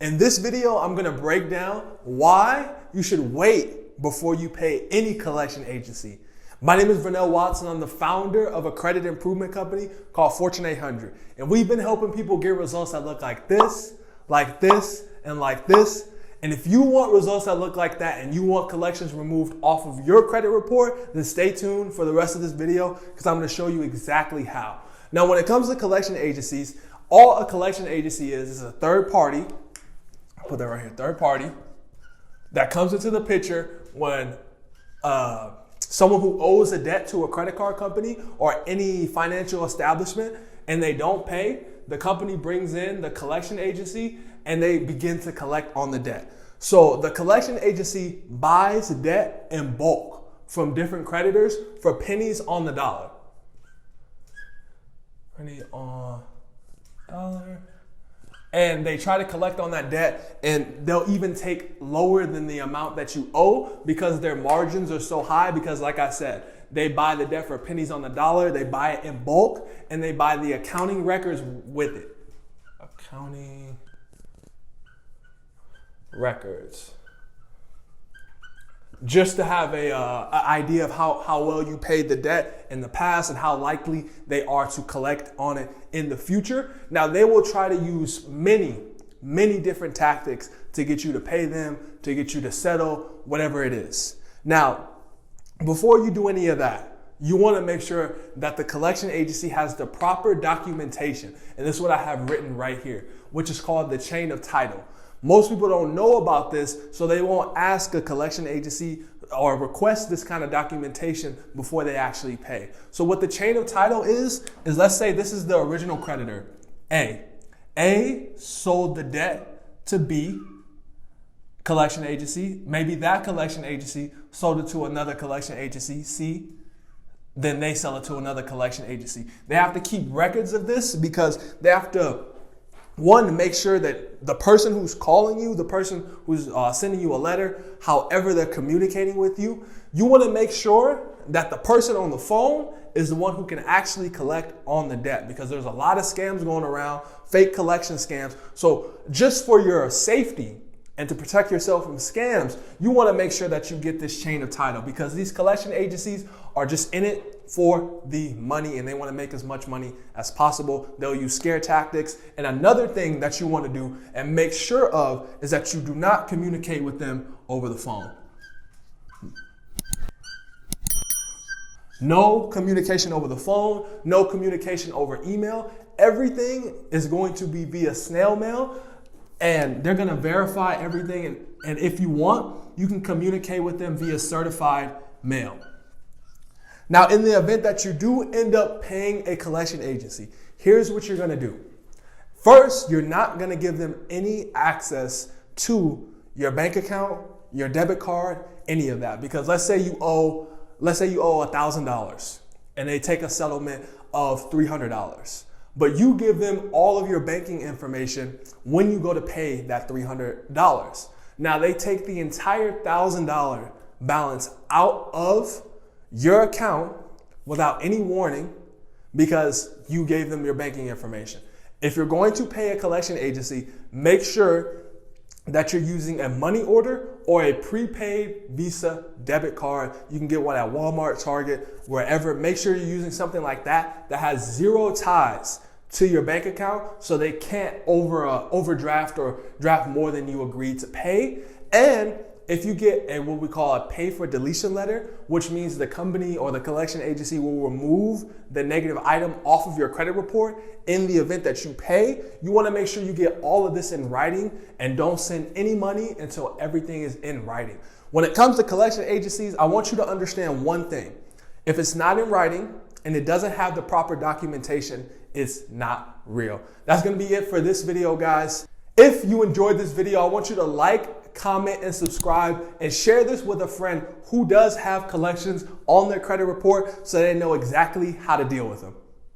In this video, I'm gonna break down why you should wait before you pay any collection agency. My name is Vernell Watson. I'm the founder of a credit improvement company called Fortune 800. And we've been helping people get results that look like this, and like this. And if you want results that look like that and you want collections removed off of your credit report, then stay tuned for the rest of this video because I'm gonna show you exactly how. Now, when it comes to collection agencies, all a collection agency is a third party. I'll put that right here, third party, that comes into the picture when someone who owes a debt to a credit card company or any financial establishment and they don't pay, the company brings in the collection agency and they begin to collect on the debt. So the collection agency buys debt in bulk from different creditors for pennies on the dollar. Penny on dollar. And they try to collect on that debt, and they'll even take lower than the amount that you owe because their margins are so high because, like I said, they buy the debt for pennies on the dollar, they buy it in bulk, and they buy the accounting records with it. Accounting records. Just to have an idea of how well you paid the debt in the past and how likely they are to collect on it in the future. Now, they will try to use many different tactics to get you to pay them, to get you to settle, whatever it is. Now, before you do any of that, you want to make sure that the collection agency has the proper documentation. And this is what I have written right here, which is called the chain of title. Most people don't know about this, so they won't ask a collection agency or request this kind of documentation before they actually pay. So what the chain of title is let's say this is the original creditor, A. A sold the debt to B, collection agency. Maybe that collection agency sold it to another collection agency, C. Then they sell it to another collection agency. They have to keep records of this because they have to, one, to make sure that the person who's calling you, the person who's sending you a letter, however they're communicating with you, you want to make sure that the person on the phone is the one who can actually collect on the debt because there's a lot of scams going around, fake collection scams. So just for your safety and to protect yourself from scams, you want to make sure that you get this chain of title because these collection agencies are just in it for the money and they want to make as much money as possible. They'll use scare tactics. And another thing that you want to do and make sure of is that you do not communicate with them over the phone. No communication over the phone, no communication over email. Everything is going to be via snail mail and they're going to verify everything. And if you want, you can communicate with them via certified mail. Now, in the event that you do end up paying a collection agency, here's what you're going to do. First, you're not going to give them any access to your bank account, your debit card, any of that. Because let's say you owe $1,000 and they take a settlement of $300. But you give them all of your banking information when you go to pay that $300. Now, they take the entire $1,000 balance out of your account without any warning because you gave them your banking information. If you're going to pay a collection agency, make sure that you're using a money order or a prepaid Visa debit card. You can get one at Walmart, Target, wherever. Make sure you're using something like that that has zero ties to your bank account so they can't overdraft or draft more than you agreed to pay. And if you get what we call a pay for deletion letter, which means the company or the collection agency will remove the negative item off of your credit report in the event that you pay, you want to make sure you get all of this in writing and don't send any money until everything is in writing. When it comes to collection agencies, I want you to understand one thing. If it's not in writing and it doesn't have the proper documentation, it's not real. That's going to be it for this video, guys. If you enjoyed this video, I want you to like, comment, and subscribe and share this with a friend who does have collections on their credit report so they know exactly how to deal with them.